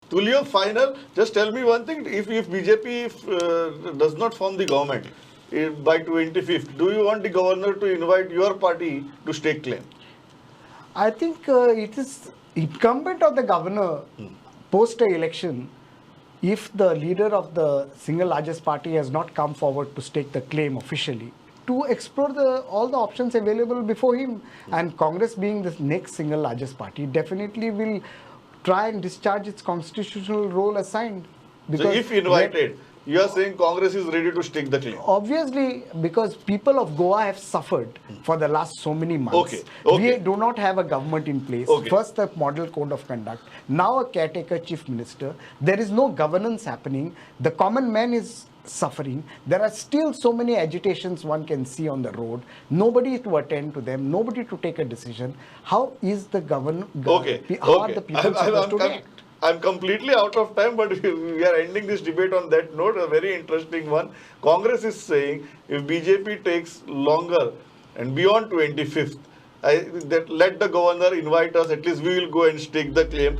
Tulio, final. Just tell me one thing. If BJP does not form the government by 25th, do you want the governor to invite your party to stake claim? I think it is incumbent on the governor post election, if the leader of the single largest party has not come forward to stake the claim officially, to explore all the options available before him. And Congress, being the next single largest party, definitely will try and discharge its constitutional role assigned. So if invited, you are saying Congress is ready to stake the claim? Obviously, because people of Goa have suffered for the last so many months. Okay, okay. We do not have a government in place. Okay. First, the model code of conduct. Now, a caretaker chief minister. There is no governance happening. The common man is suffering. There are still so many agitations one can see on the road. Nobody to attend to them. Nobody to take a decision. How is the Okay. How are the people supposed to react? I'm completely out of time, but we are ending this debate on that note, a very interesting one. Congress is saying if BJP takes longer and beyond 25th, that let the governor invite us, at least we will go and stake the claim.